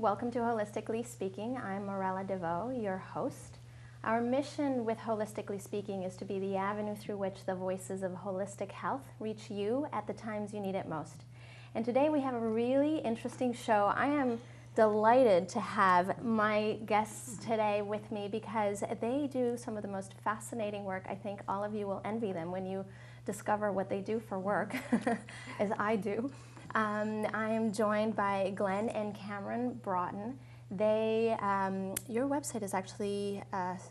welcome to Holistically Speaking. I'm Morella DeVoe, your host. Our mission with Holistically Speaking is to be the avenue through which the voices of holistic health reach you at the times you need it most. And today we have a really interesting show. I am delighted to have my guests today with me because they do some of the most fascinating work. I think all of you will envy them when you discover what they do for work, as I do. I am joined by Glenn and Cameron Broughton. They, your website is actually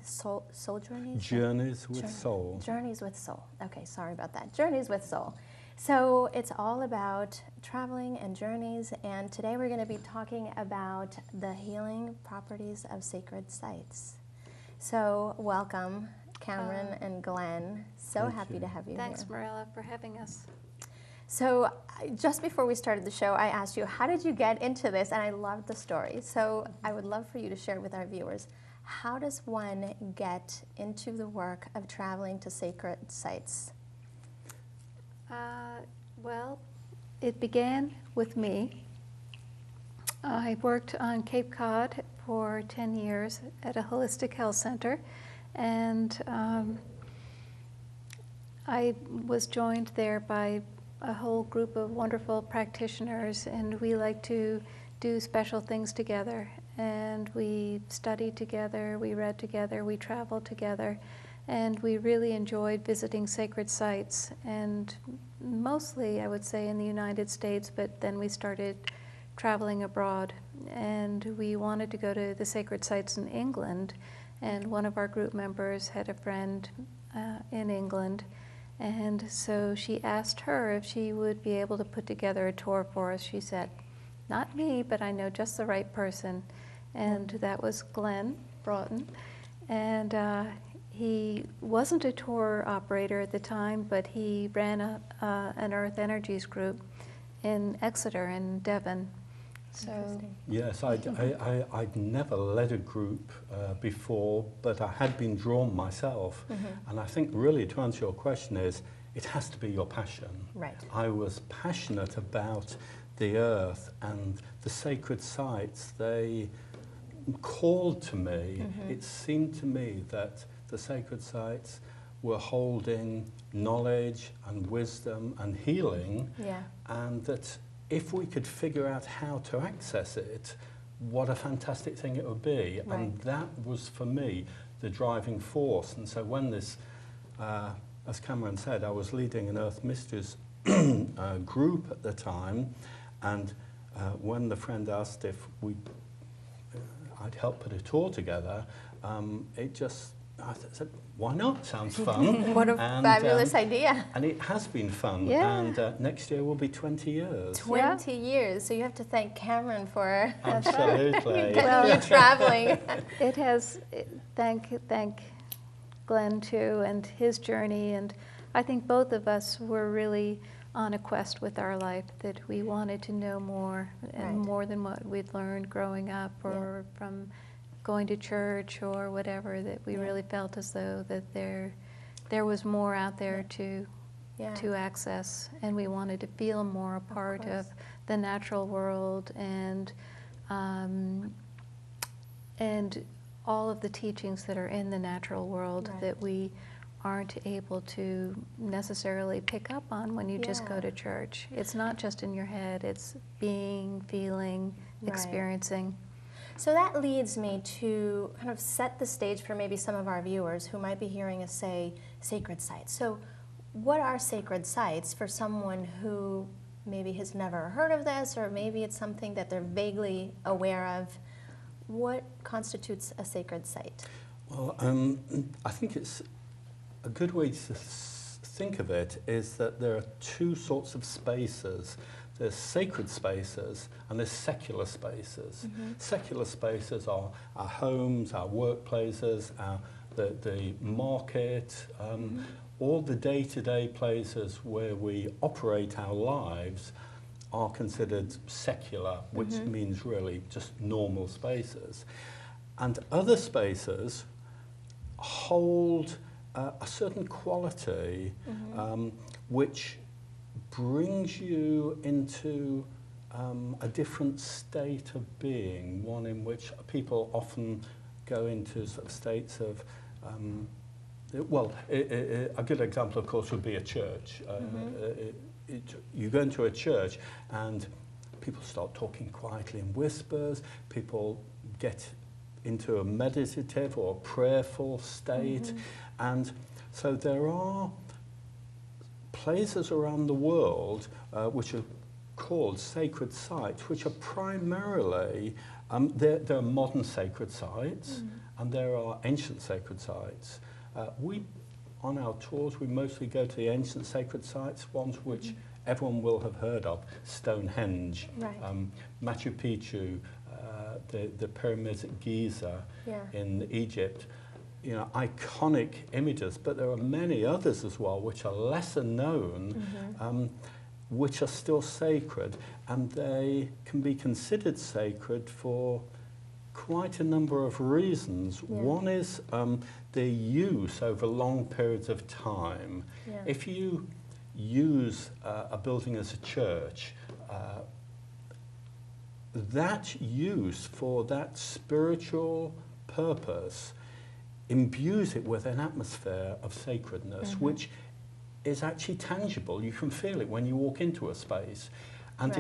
Soul Journeys? Journeys with Soul. Journeys with Soul. Okay, sorry about that. Journeys with Soul. So it's all about traveling and journeys, and today we're going to be talking about the healing properties of sacred sites. So welcome, Cameron and Glenn. So happy to have you here. Thanks, Morella, for having us. So just before we started the show, I asked you, how did you get into this? And I loved the story. So I would love for you to share with our viewers, how does one get into the work of traveling to sacred sites? Well, it began with me. I worked on Cape Cod for 10 years at a holistic health center, and I was joined there by a whole group of wonderful practitioners, and we like to do special things together. And we studied together, we read together, we traveled together, and we really enjoyed visiting sacred sites, and mostly, I would say, in the United States, but then we started traveling abroad, and we wanted to go to the sacred sites in England, and one of our group members had a friend in England, and so she asked her if she would be able to put together a tour for us. She said, "Not me, but I know just the right person." And that was Glenn Broughton. And he wasn't a tour operator at the time, but he ran an Earth Energies group in Exeter in Devon. So Yes, I'd never led a group before, but I had been drawn myself. And I think really to answer your question is, it has to be your passion. Right. I was passionate about the earth and the sacred sites. They called to me. It seemed to me that the sacred sites were holding knowledge and wisdom and healing, and that if we could figure out how to access it, what a fantastic thing it would be. Right. And that was, for me, the driving force. And so when this, as Cameron said, I was leading an Earth Mysteries group at the time, and when the friend asked if I'd help put a tour together, I said, why not? Sounds fun. What a fabulous idea. And it has been fun. Yeah. And next year will be 20 years. 20 years. So you have to thank Cameron for Absolutely. getting you traveling. it has, thank Glenn too, and his journey, and I think both of us were really on a quest with our life, that we wanted to know more, and more than what we'd learned growing up or from going to church or whatever, that we really felt as though that there was more out there to access, and we wanted to feel more a part of the natural world, and all of the teachings that are in the natural world that we aren't able to necessarily pick up on when you just go to church. It's not just in your head, it's being, feeling, experiencing. So that leads me to kind of set the stage for maybe some of our viewers who might be hearing us say sacred sites. So what are sacred sites for someone who maybe has never heard of this, or maybe it's something that they're vaguely aware of? What constitutes a sacred site? Well, I think it's a good way to think of it is that there are two sorts of spaces. There's sacred spaces and there's secular spaces. Secular spaces are our homes, our workplaces, the market, all the day-to-day places where we operate our lives are considered secular, which means really just normal spaces. And other spaces hold a certain quality which brings you into a different state of being, one in which people often go into sort of states of, a good example, of course, would be a church. You go into a church and people start talking quietly in whispers, people get into a meditative or prayerful state, and so there are places around the world which are called sacred sites, which are primarily, there are modern sacred sites and there are ancient sacred sites. On our tours, we mostly go to the ancient sacred sites, ones which everyone will have heard of: Stonehenge, Machu Picchu, the pyramids at Giza in Egypt. You know, iconic images, but there are many others as well which are lesser known, which are still sacred, and they can be considered sacred for quite a number of reasons. One is their use over long periods of time. If you use a building as a church, that use for that spiritual purpose imbues it with an atmosphere of sacredness, which is actually tangible. You can feel it when you walk into a space. And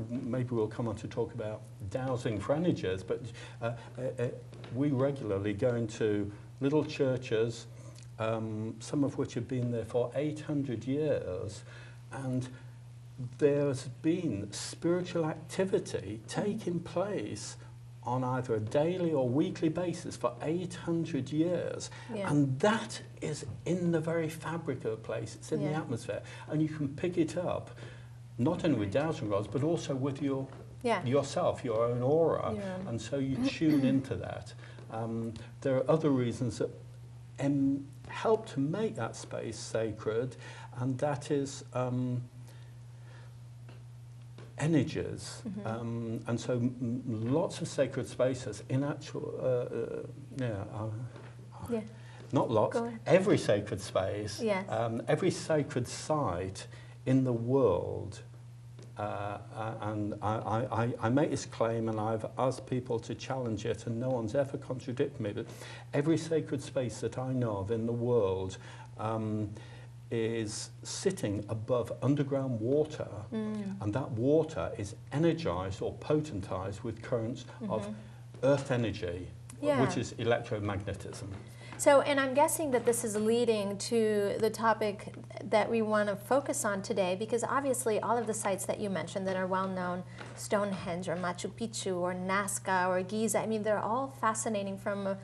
maybe we'll come on to talk about dowsing for energies, but we regularly go into little churches, some of which have been there for 800 years, and there's been spiritual activity taking place on either a daily or weekly basis for 800 years. And that is in the very fabric of the place, it's in the atmosphere. And you can pick it up, not only with dowsing rods, but also with yourself, your own aura. And so you tune into that. There are other reasons that help to make that space sacred, and that is energies, and so lots of sacred spaces in actual, not lots, every sacred space, every sacred site in the world, and I make this claim and I've asked people to challenge it and no one's ever contradicted me, but every sacred space that I know of in the world is sitting above underground water, and that water is energized or potentized with currents of earth energy, which is electromagnetism. So, and I'm guessing that this is leading to the topic that we want to focus on today, because obviously all of the sites that you mentioned that are well known, Stonehenge or Machu Picchu or Nazca or Giza, I mean, they're all fascinating from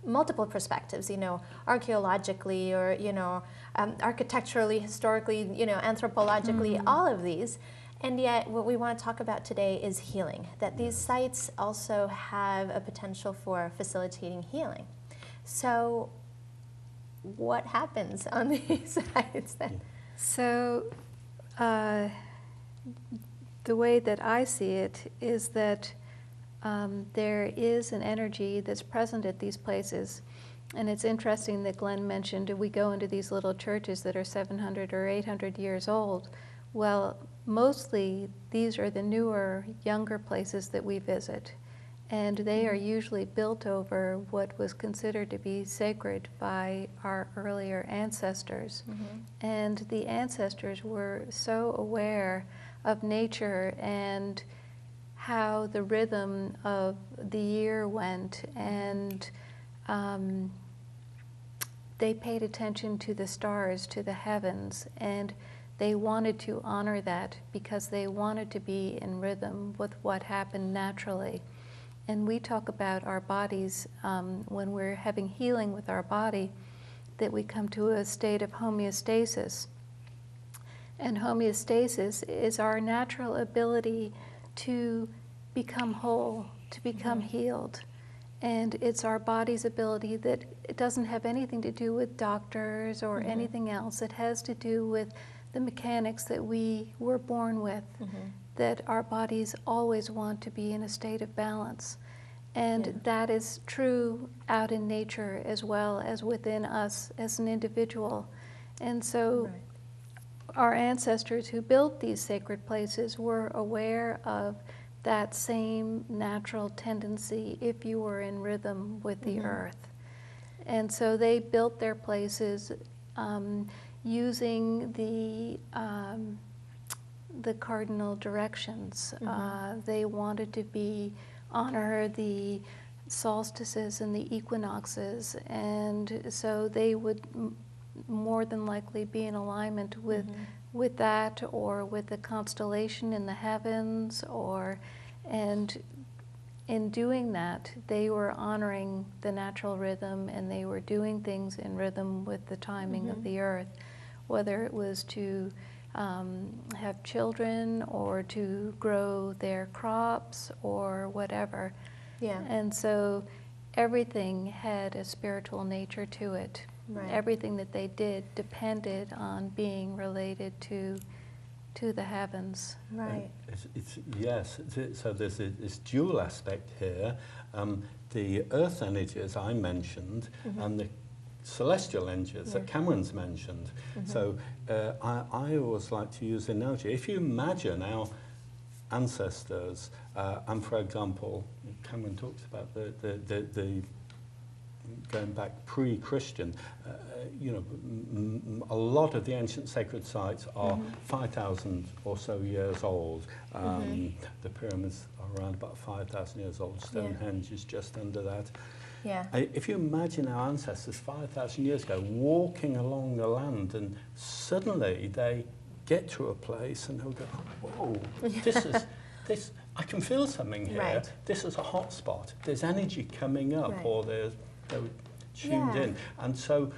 multiple perspectives, you know, archaeologically or, you know, architecturally, historically, you know, anthropologically, all of these. And yet what we want to talk about today is healing, that these sites also have a potential for facilitating healing. So what happens on these sites then? So the way that I see it is that there is an energy that's present at these places. And it's interesting that Glenn mentioned we go into these little churches that are 700 or 800 years old. Well, mostly these are the newer, younger places that we visit. And they are usually built over what was considered to be sacred by our earlier ancestors. And the ancestors were so aware of nature and how the rhythm of the year went, and they paid attention to the stars, to the heavens, and they wanted to honor that because they wanted to be in rhythm with what happened naturally. And we talk about our bodies when we're having healing with our body, that we come to a state of homeostasis. And homeostasis is our natural ability to become whole, to become healed. And it's our body's ability that it doesn't have anything to do with doctors or anything else. It has to do with the mechanics that we were born with, that our bodies always want to be in a state of balance. And that is true out in nature as well as within us as an individual. And so our ancestors who built these sacred places were aware of that same natural tendency if you were in rhythm with the earth. And so they built their places using the cardinal directions. They wanted to honor the solstices and the equinoxes, and so they would more than likely be in alignment with that, or with the constellation in the heavens, and in doing that, they were honoring the natural rhythm, and they were doing things in rhythm with the timing of the earth, whether it was to have children or to grow their crops or whatever. Yeah. And so everything had a spiritual nature to it. Right. Everything that they did depended on being related to the heavens. Right. Yes, so there's this dual aspect here. The earth energies I mentioned and the celestial energies that Cameron's mentioned. So I always like to use the analogy. If you imagine our ancestors, and for example, Cameron talks about the going back pre-Christian, a lot of the ancient sacred sites are 5,000 or so years old. The pyramids are around about 5,000 years old. Stonehenge is just under that. Yeah. If you imagine our ancestors 5,000 years ago walking along the land, and suddenly they get to a place and they'll go, whoa, this, I can feel something here. Right. This is a hot spot. There's energy coming up, or they're tuned in. And so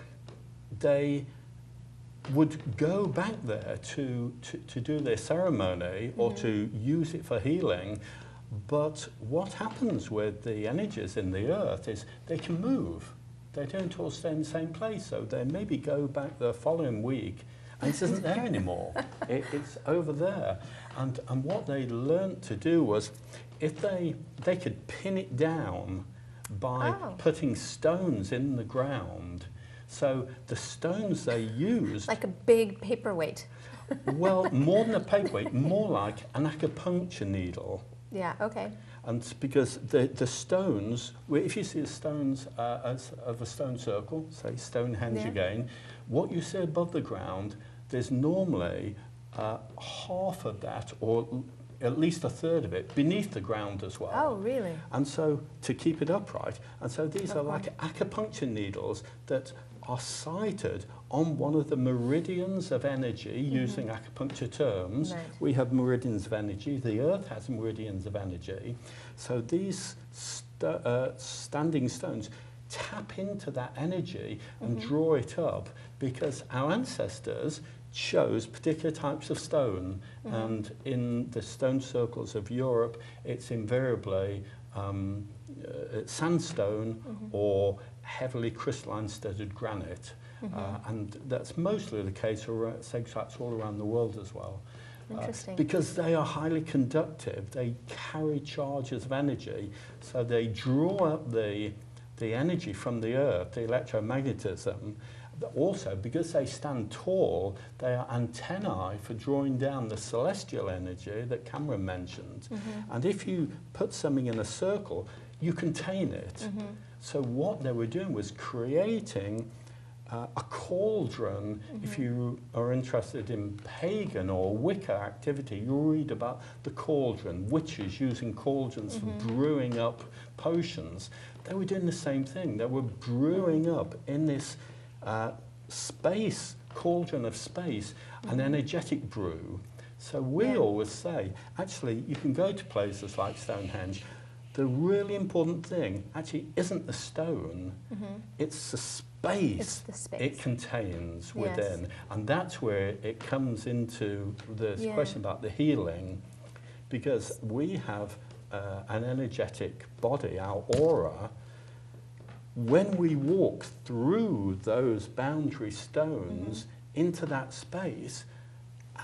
they would go back there to do their ceremony or to use it for healing. But what happens with the energies in the earth is they can move. They don't all stay in the same place. So they maybe go back the following week and it isn't there anymore. It's over there. And what they learnt to do was, if they could pin it down by putting stones in the ground. So the stones they used... Like a big paperweight. Well, more than a paperweight, more like an acupuncture needle. Yeah, okay. And because the stones, if you see the stones as of a stone circle, say Stonehenge again, what you see above the ground, there's normally half of that, or at least a third of it, beneath the ground as well. Oh, really? And so, to keep it upright, and so these are like acupuncture needles that are sited on one of the meridians of energy, using acupuncture terms. Right. We have meridians of energy, the earth has meridians of energy. So these standing stones tap into that energy and draw it up, because our ancestors chose particular types of stone, and in the stone circles of Europe, it's invariably sandstone or heavily crystalline studded granite. And that's mostly the case for sacred sites all around the world as well. Interesting. Because they are highly conductive, they carry charges of energy, so they draw up the energy from the earth, the electromagnetism. But also, because they stand tall, they are antennae for drawing down the celestial energy that Cameron mentioned. And if you put something in a circle, you contain it. So what they were doing was creating a cauldron. If you are interested in pagan or Wicca activity, you'll read about the cauldron, witches using cauldrons for brewing up potions. They were doing the same thing. They were brewing up in this space, cauldron of space, an energetic brew. So we always say, actually, you can go to places like Stonehenge. The really important thing actually isn't the stone, it's the space it contains within. And that's where it comes into this question about the healing, because we have an energetic body, our aura. When we walk through those boundary stones into that space,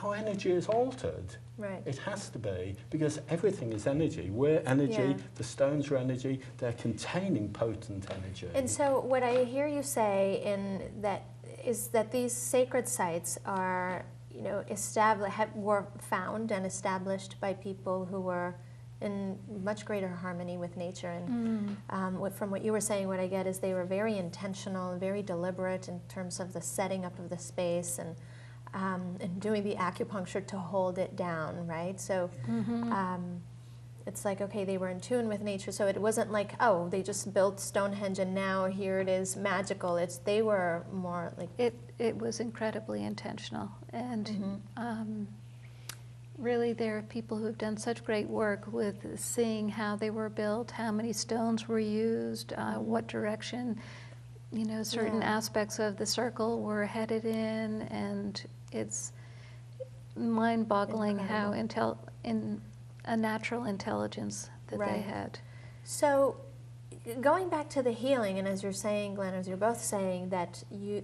our energy is altered. Right. It has to be, because everything is energy. We're energy, the stones are energy, they're containing potent energy. And so what I hear you say is that these sacred sites are were found and established by people who were in much greater harmony with nature. And from what you were saying, what I get is they were very intentional and very deliberate in terms of the setting up of the space and doing the acupuncture to hold it down, right? So it's like, okay, they were in tune with nature. So it wasn't like, oh, they just built Stonehenge and now here it is magical. They were more like... It was incredibly intentional. And really there are people who have done such great work with seeing how they were built, how many stones were used, what direction, certain aspects of the circle were headed in. And it's mind-boggling how a natural intelligence that they had. So going back to the healing, and as you're saying, Glenn, as you're both saying, that you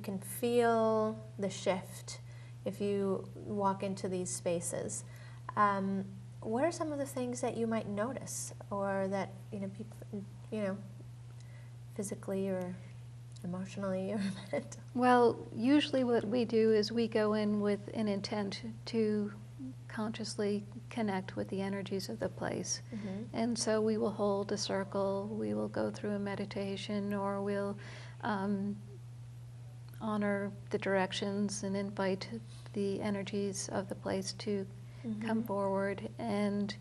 can feel the shift if you walk into these spaces. What are some of the things that you might notice, or that people, physically or emotionally or mental? Well, usually what we do is we go in with an intent to consciously connect with the energies of the place. And so we will hold a circle, we will go through a meditation, or we'll honor the directions and invite the energies of the place to come forward. And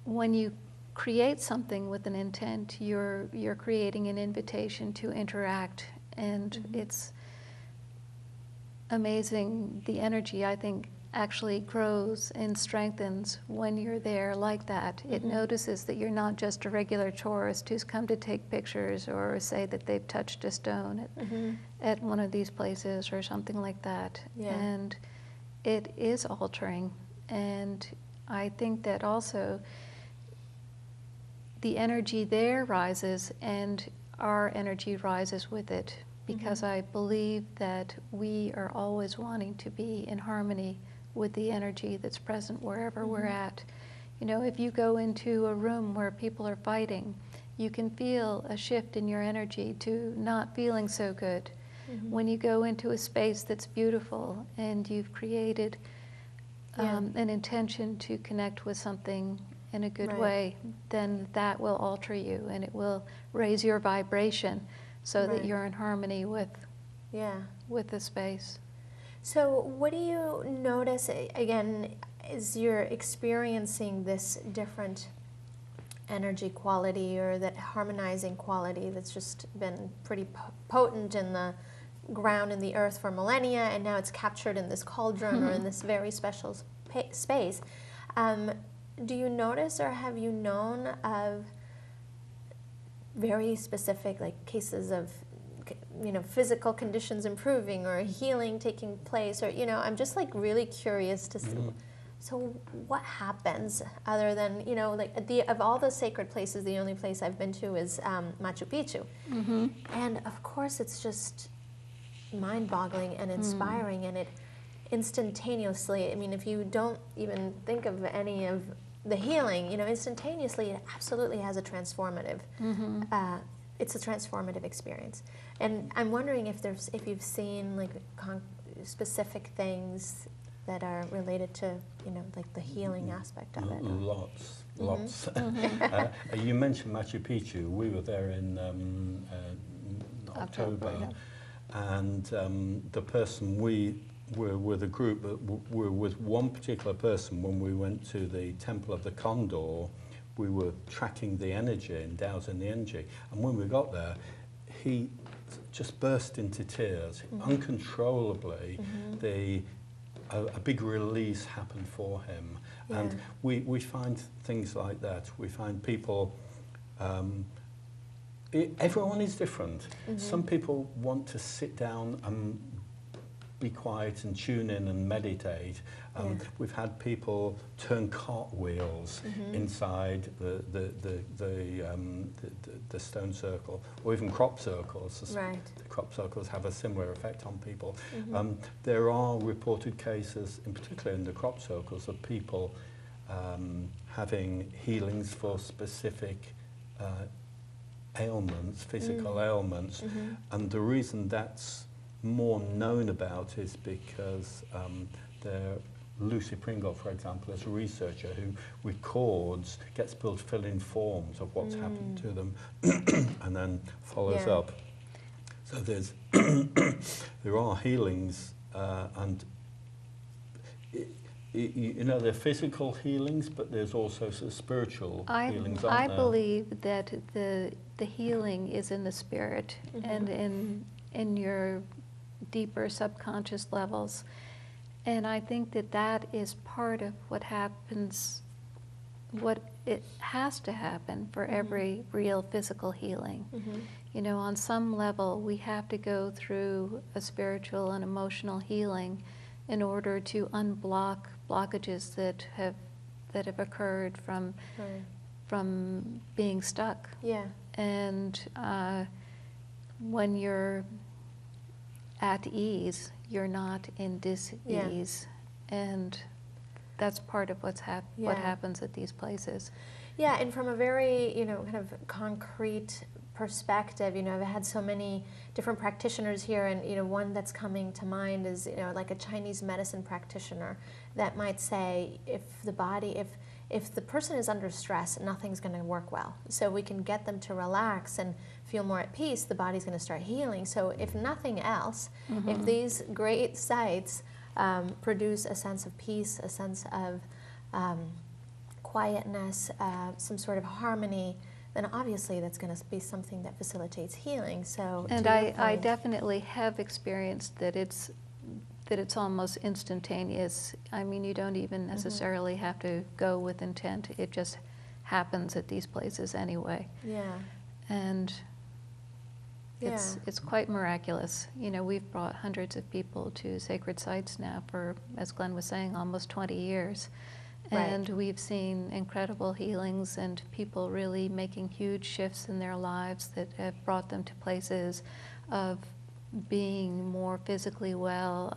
when you create something with an intent, you're creating an invitation to interact, and it's amazing. The energy, I think, actually grows and strengthens when you're there like that. It notices that you're not just a regular tourist who's come to take pictures or say that they've touched a stone at one of these places or something like that. And it is altering. And I think that also the energy there rises and our energy rises with it, because I believe that we are always wanting to be in harmony with the energy that's present wherever we're at. If you go into a room where people are fighting, you can feel a shift in your energy to not feeling so good. When you go into a space that's beautiful and you've created an intention to connect with something in a good way, then that will alter you and it will raise your vibration so that you're in harmony with the space. So what do you notice, again, as you're experiencing this different energy quality or that harmonizing quality that's just been pretty potent in the ground and the earth for millennia, and now it's captured in this cauldron or in this very special space. Do you notice, or have you known of very specific cases of physical conditions improving or healing taking place, or I'm just really curious to see. So what happens other than of all the sacred places, the only place I've been to is Machu Picchu, and of course it's just mind-boggling and inspiring, and it instantaneously, if you don't even think of any of the healing, instantaneously it absolutely has a transformative it's a transformative experience. And I'm wondering if you've seen specific things that are related to the healing aspect of it. Lots. You mentioned Machu Picchu. We were there in October, and the person we were with a group, we were with one particular person when we went to the Temple of the Condor. We were tracking the energy and dowsing the energy, and when we got there, he just burst into tears uncontrollably. A big release happened for him, and we find things like that. We find people. Everyone is different. Some people want to sit down and be quiet and tune in and meditate. We've had people turn cartwheels inside the stone circle, or even crop circles. The crop circles have a similar effect on people. There are reported cases, in particular in the crop circles, of people having healings for specific ailments, physical ailments, and the reason that's more known about is because Lucy Pringle, for example, is a researcher who records, gets people to fill in forms of what's happened to them and then follows up. So there are healings and you know, there are physical healings, but there's also sort of spiritual healings, aren't there? I believe that the healing is in the spirit and in your deeper subconscious levels. And I think that that is part of what happens, what it has to happen for every real physical healing. You know, on some level, we have to go through a spiritual and emotional healing in order to unblock blockages that have occurred from being stuck. Yeah. And when you're at ease, you're not in dis-ease. And that's part of what happens at these places. Yeah, and from a very, you know, kind of concrete perspective, you know, I've had so many different practitioners here, and, you know, one that's coming to mind is, you know, like a Chinese medicine practitioner that might say if the person is under stress, nothing's going to work well. So we can get them to relax and feel more at peace, the body's going to start healing. So if nothing else, if these great sites produce a sense of peace, a sense of quietness, some sort of harmony, then obviously that's going to be something that facilitates healing. So, and I definitely have experienced that it's almost instantaneous. I mean, you don't even necessarily have to go with intent. It just happens at these places anyway. Yeah. And it's quite miraculous. You know, we've brought hundreds of people to sacred sites now for, as Glenn was saying, almost 20 years. And we've seen incredible healings and people really making huge shifts in their lives that have brought them to places of being more physically well.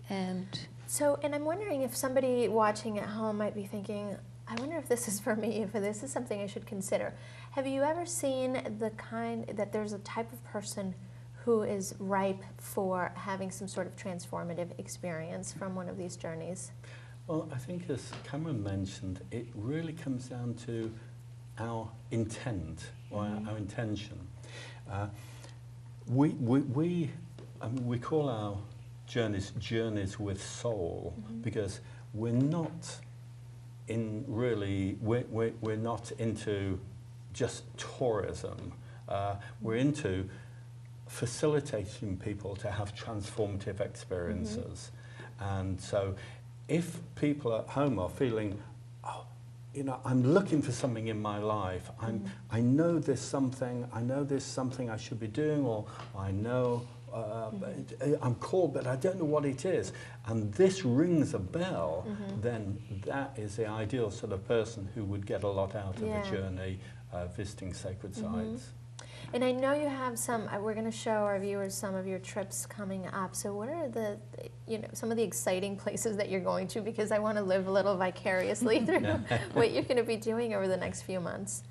And so, and I'm wondering if somebody watching at home might be thinking, I wonder if this is for me, if this is something I should consider. Have you ever seen that there's a type of person who is ripe for having some sort of transformative experience from one of these journeys? Well, I think as Cameron mentioned, it really comes down to our intent or our intention. We call our journeys with soul because we're not we're not into just tourism. We're into facilitating people to have transformative experiences. And so if people at home are feeling, oh, you know, I'm looking for something in my life, I know there's something I should be doing, or I know I'm called, but I don't know what it is, and this rings a bell, then that is the ideal sort of person who would get a lot out of a journey visiting sacred sites. And I know you have we're going to show our viewers some of your trips coming up. So what are some of the exciting places that you're going to? Because I want to live a little vicariously through what you're going to be doing over the next few months.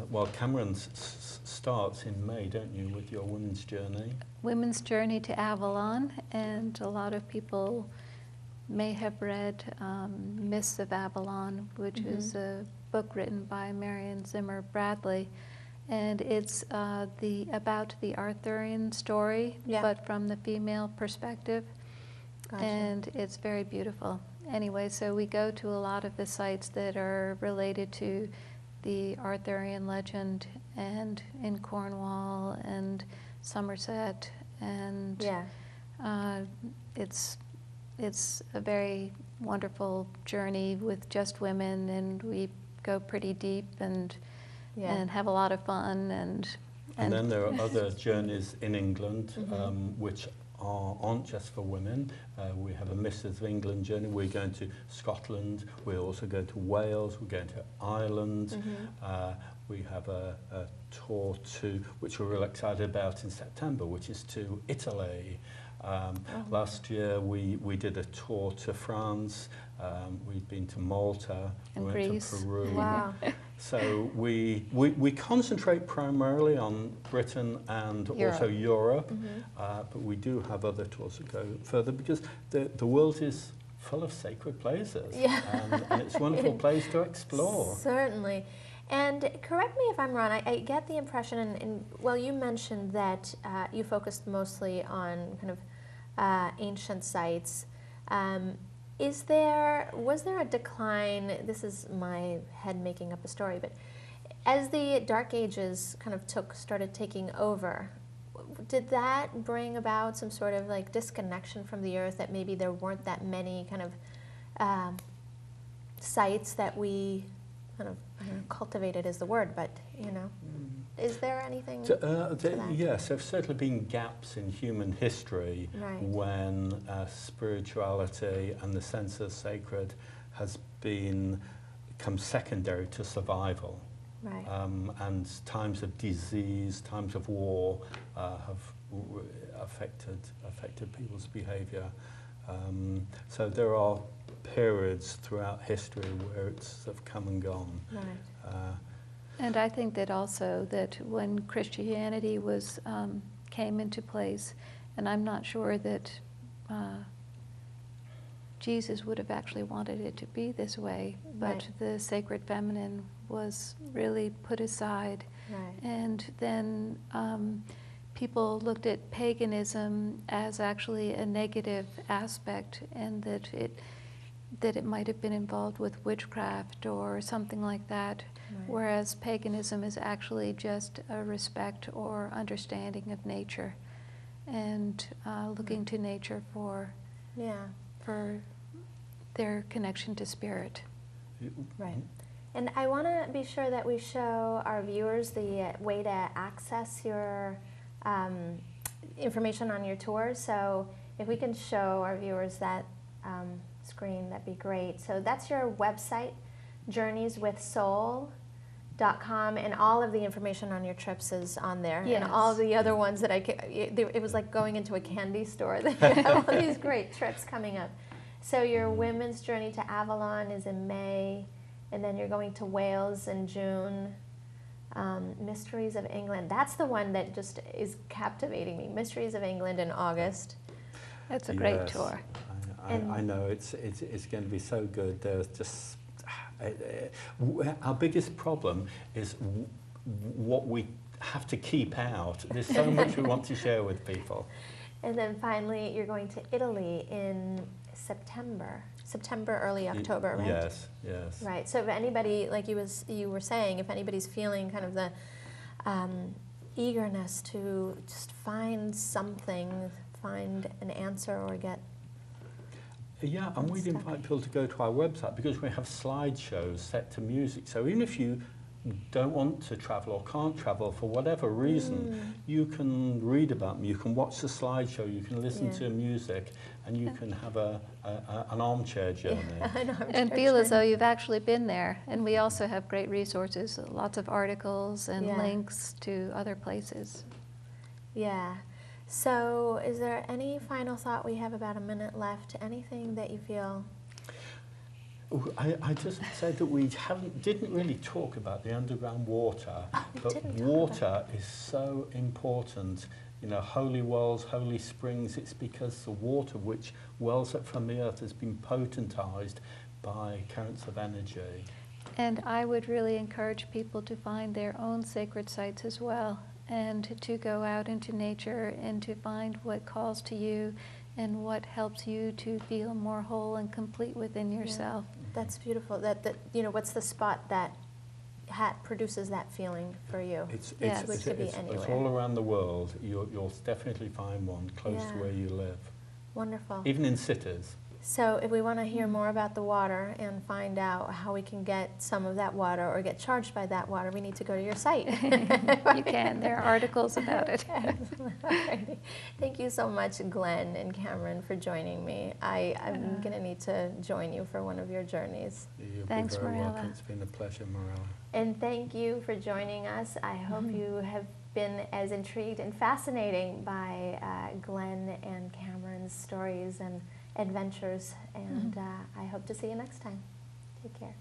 Well, Cameron starts in May, don't you, with your women's journey? Women's Journey to Avalon, and a lot of people may have read Myths of Avalon, which is a book written by Marion Zimmer Bradley. And it's about the Arthurian story, but from the female perspective. Gotcha. And it's very beautiful. Anyway, so we go to a lot of the sites that are related to the Arthurian legend, and in Cornwall and Somerset, and it's a very wonderful journey with just women, and we go pretty deep and have a lot of fun. And then there are other journeys in England which aren't just for women. We have a Mrs. of England journey. We're going to Scotland. We're also going to Wales. We're going to Ireland. We have a tour which we're real excited about in September, which is to Italy. Last year we did a tour to France. We've been to Malta. And we Greece. went to Peru. Wow. So we concentrate primarily on Britain and Europe. also Europe, but we do have other tours that go further because the world is full of sacred places, Yeah. and it's a wonderful place to explore. Certainly. And correct me if I'm wrong, I get the impression, and well, you mentioned that you focused mostly on kind of ancient sites. Was there a decline, this is my head making up a story, but as the Dark Ages kind of started taking over, did that bring about some sort of like disconnection from the earth, that maybe there weren't that many kind of sites that we kind of, I don't know, cultivated is the word, but you know, is there anything to that? Yes, there have certainly been gaps in human history when spirituality and the sense of sacred has become secondary to survival. Right. And times of disease, times of war have affected people's behaviour. So there are periods throughout history where it's sort of come and gone. Right. And I think that also that when Christianity came into place, and I'm not sure that Jesus would have actually wanted it to be this way, but the sacred feminine was really put aside. Right. And then people looked at paganism as actually a negative aspect, and that it might have been involved with witchcraft or something like that, whereas paganism is actually just a respect or understanding of nature, and looking to nature for their connection to spirit. Right. And I want to be sure that we show our viewers the way to access your information on your tours. So if we can show our viewers that screen, that'd be great. So that's your website, journeyswithsoul.com, and all of the information on your trips is on there. Yes. And all the other ones that it was like going into a candy store. They have all these great trips coming up. So your women's journey to Avalon is in May, and then you're going to Wales in June. Mysteries of England, that's the one that just is captivating me. Mysteries of England in August. That's a great tour. I know it's going to be so good. There's just our biggest problem is what we have to keep out. There's so much we want to share with people. And then finally, you're going to Italy in September, early October, right? Yes, yes. Right. So if anybody, like you were saying, if anybody's feeling kind of the eagerness to just find something, find an answer, or get. Yeah, and we'd invite people to go to our website because we have slideshows set to music. So even if you don't want to travel or can't travel for whatever reason, you can read about them, you can watch the slideshow, you can listen to music, and you can have an armchair journey. And feel as though you've actually been there. And we also have great resources, lots of articles and links to other places. Yeah. So is there any final thought? We have about a minute left. Anything that you feel? I just said that we didn't really talk about the underground water, but water is so important. You know, holy wells, holy springs, it's because the water which wells up from the earth has been potentized by currents of energy. And I would really encourage people to find their own sacred sites as well, and to go out into nature and to find what calls to you and what helps you to feel more whole and complete within yourself. That's beautiful. That you know, what's the spot that produces that feeling for you? It's all around the world. You'll definitely find one close to where you live. Wonderful. Even in cities. So if we want to hear more about the water and find out how we can get some of that water or get charged by that water, we need to go to your site. You can. There are articles about it. Alrighty. Thank you so much, Glenn and Cameron, for joining me. I'm going to need to join you for one of your journeys. Thanks, very Marilla. welcome. It's been a pleasure, Marilla. And thank you for joining us. I hope you have been as intrigued and fascinating by Glenn and Cameron's stories and adventures, and I hope to see you next time. Take care.